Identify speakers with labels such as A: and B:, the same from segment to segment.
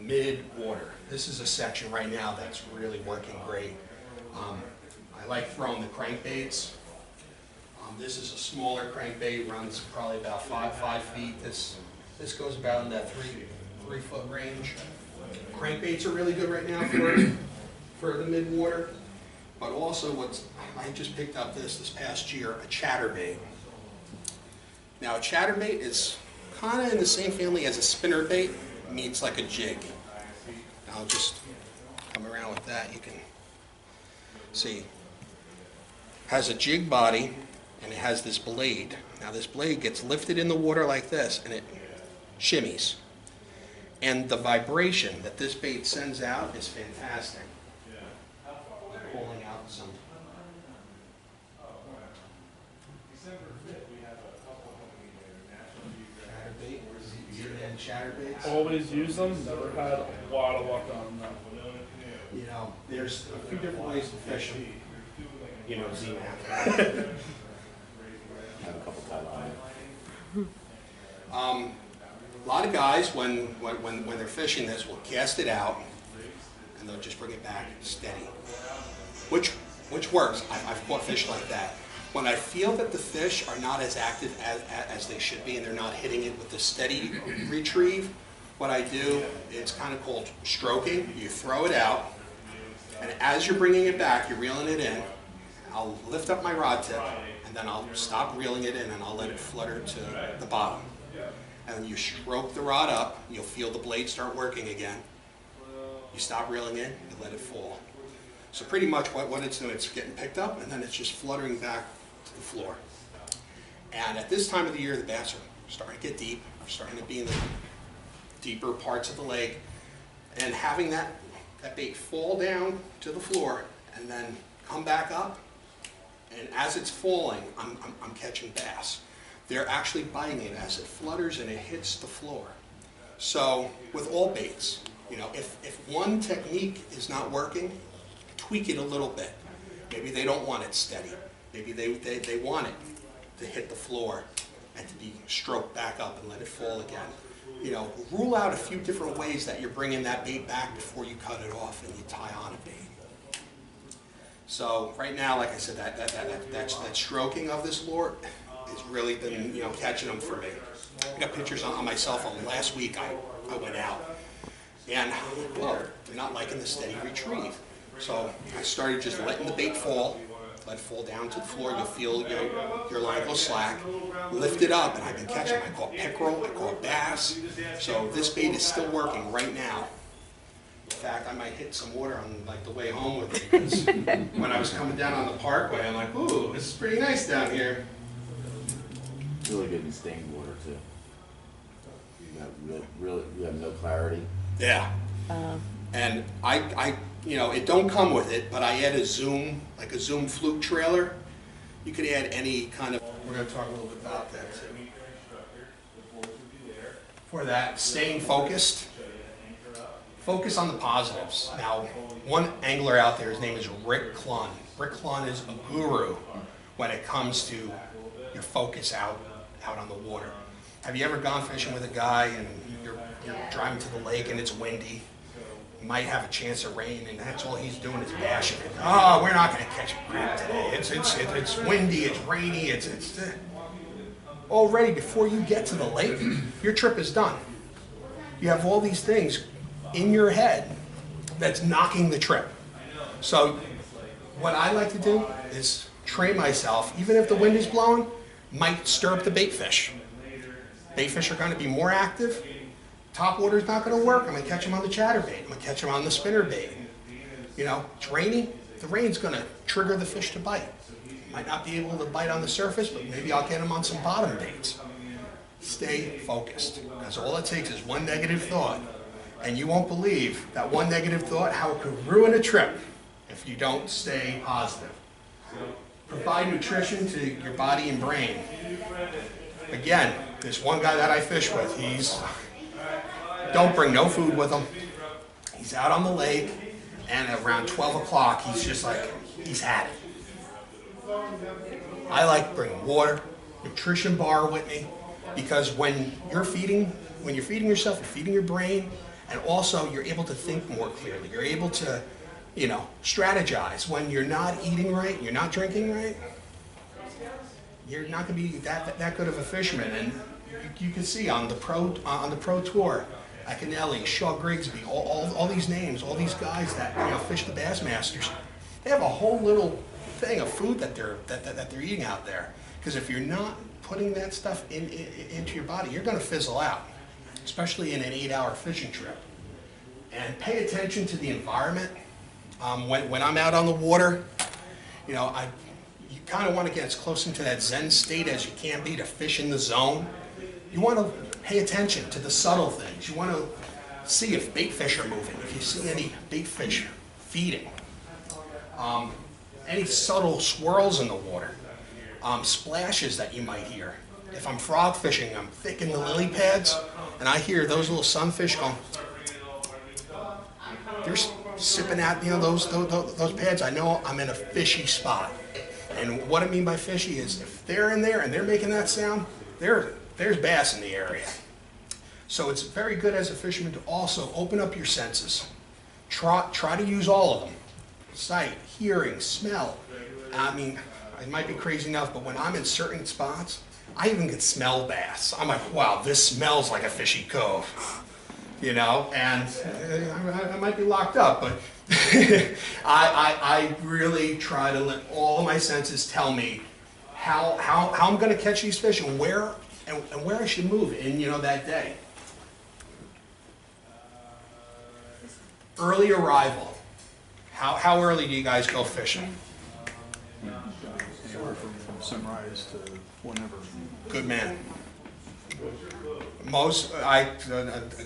A: mid-water. This is a section right now that's really working great. I like throwing the crankbaits. This is a smaller crankbait, runs probably about five feet. This goes about in that three foot range. Crankbaits are really good right now for the mid-water. But also I just picked up this past year, a chatterbait. Now a chatterbait is kind of in the same family as a spinnerbait, meets like a jig. I'll just come around with that. You can see, has a jig body and it has this blade. Now this blade gets lifted in the water like this and it shimmies. And the vibration that this bait sends out is fantastic. Pulling out some chatterbaits.
B: Always use them, never had a lot of luck on them.
A: You know, there's a few different ways to fish them. You know, Z-Mac.
C: Have a couple tight on.
A: A lot of guys, when they're fishing this, will cast it out and they'll just bring it back steady, which works. I've caught fish like that. When I feel that the fish are not as active as they should be and they're not hitting it with the steady retrieve, what I do, it's kind of called stroking. You throw it out, and as you're bringing it back, you're reeling it in. I'll lift up my rod tip, and then I'll stop reeling it in, and I'll let it flutter to the bottom. And you stroke the rod up, you'll feel the blade start working again. You stop reeling in, you let it fall. So pretty much what it's doing, it's getting picked up, and then it's just fluttering back to the floor. And at this time of the year, the bass are starting to get deep, starting to be in the deeper parts of the lake, and having that bait fall down to the floor and then come back up, and as it's falling, I'm catching bass. They're actually biting it as it flutters and it hits the floor. So with all baits, you know, if one technique is not working, tweak it a little bit. Maybe they don't want it steady. Maybe they want it to hit the floor and to be stroked back up and let it fall again. You know, rule out a few different ways that you're bringing that bait back before you cut it off and you tie on a bait. So right now, like I said, that stroking of this lure has really been, you know, catching them for me. I got pictures on my cell phone. Last week I went out and, well, they're not liking the steady retrieve. So I started just letting the bait fall, let it fall down to the floor. You'll feel your line go slack, lift it up, and I've been catching. I caught pickerel, I caught bass. So this bait is still working right now. In fact, I might hit some water on like the way home with it, because when I was coming down on the parkway, I'm like, ooh, this is pretty nice down here.
C: Really good in stained water too. You have no clarity.
A: Yeah. And I, you know, it don't come with it, but I add a zoom, like a zoom fluke trailer. You could add any kind of. We're going to talk a little bit about that too. For that, staying focused. Focus on the positives. Now, one angler out there, his name is Rick Clunn. Rick Clunn is a guru when it comes to your focus out on the water. Have you ever gone fishing with a guy and you're driving to the lake and it's windy? You might have a chance of rain and that's all he's doing is bashing it. Oh, we're not going to catch crap today. It's windy, it's rainy, already before you get to the lake, your trip is done. You have all these things in your head that's knocking the trip. So what I like to do is train myself, even if the wind is blowing, might stir up the bait fish. Bait fish are going to be more active. Top water is not going to work. I'm going to catch them on the chatterbait. I'm going to catch them on the spinnerbait. You know, it's raining. The rain's going to trigger the fish to bite. Might not be able to bite on the surface, but maybe I'll get them on some bottom baits. Stay focused, because all it takes is one negative thought, and you won't believe that one negative thought, how it could ruin a trip if you don't stay positive. Provide nutrition to your body and brain. Again, this one guy that I fish with, don't bring no food with him. He's out on the lake, and around 12 o'clock, he's just like, he's had it. I like bringing water, nutrition bar with me, because when you're feeding yourself, you're feeding your brain, And also, you're able to think more clearly. You're able to, you know, strategize. When you're not eating right, you're not drinking right, you're not going to be that good of a fisherman. And you can see on the pro tour, Akinelli, Shaw Grigsby, all these names, all these guys that, you know, fish the Bassmasters, they have a whole little thing of food that they're eating out there. Because if you're not putting that stuff into your body, you're going to fizzle out, especially in an 8-hour fishing trip. And pay attention to the environment. When I'm out on the water, you know, you kind of want to get as close into that Zen state as you can be to fish in the zone. You want to pay attention to the subtle things. You want to see if bait fish are moving, if you see any bait fish feeding, any subtle swirls in the water, splashes that you might hear. If I'm frog fishing, I'm thick in the lily pads, and I hear those little sunfish going, they're sipping out, you know, those pads. I know I'm in a fishy spot. And what I mean by fishy is if they're in there and they're making that sound, there's bass in the area. So it's very good as a fisherman to also open up your senses. Try to use all of them. Sight, hearing, smell. I mean, it might be crazy enough, but when I'm in certain spots, I even can smell bass. I'm like, wow, this smells like a fishy cove. You know, and I might be locked up, but I really try to let all of my senses tell me how I'm going to catch these fish and where I should move in, you know, that day. Early arrival. How early do you guys go fishing?
D: Anywhere from sunrise to whenever.
A: Good man. A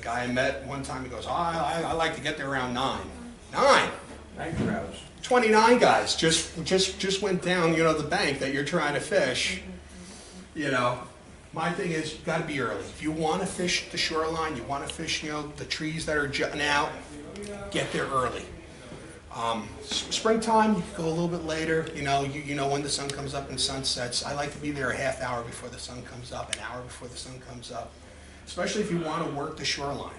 A: guy I met one time, he goes, I like to get there around 9. 9? 29 guys just went down, you know, the bank that you're trying to fish. You know, my thing is, you've got to be early. If you want to fish the shoreline, you want to fish, you know, the trees that are jutting out, get there early. Springtime, you can go a little bit later, you know when the sun comes up and sun sets. I like to be there a half hour before the sun comes up, an hour before the sun comes up, especially if you want to work the shoreline.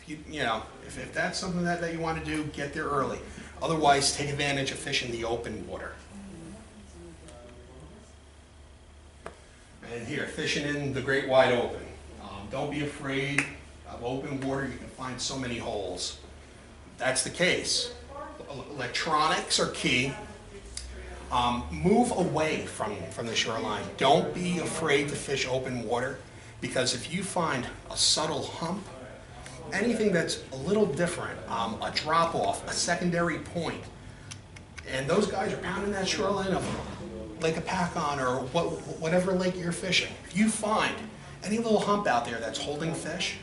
A: If that's something that you want to do, get there early. Otherwise, take advantage of fishing the open water. And here, fishing in the great wide open. Don't be afraid of open water. You can find so many holes. That's the case. Electronics are key. Move away from the shoreline. Don't be afraid to fish open water, because if you find a subtle hump, anything that's a little different, a drop off, a secondary point, and those guys are pounding that shoreline of Lake Apacon or whatever lake you're fishing. If you find any little hump out there that's holding fish,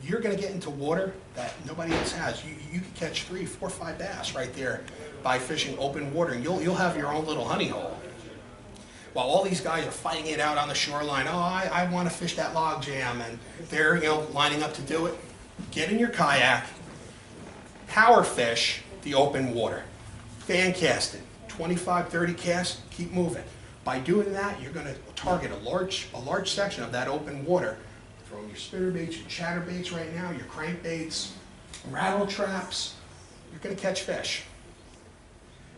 A: you're going to get into water that nobody else has. You can catch 3, 4, 5 bass right there by fishing open water, and you'll have your own little honey hole. While all these guys are fighting it out on the shoreline, oh, I want to fish that log jam, and they're lining up to do it. Get in your kayak, power fish the open water, fan cast it, 25, 30 casts, keep moving. By doing that, you're going to target a large section of that open water. From your spinnerbaits, your chatterbaits right now, your crankbaits, rattle traps, you're going to catch fish.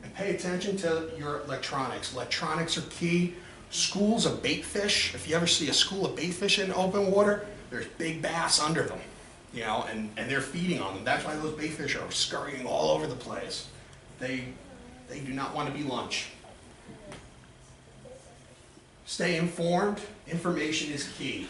A: And pay attention to your electronics. Electronics are key. Schools of bait fish. If you ever see a school of bait fish in open water, there's big bass under them, and they're feeding on them. That's why those bait fish are scurrying all over the place. They do not want to be lunch. Stay informed. Information is key.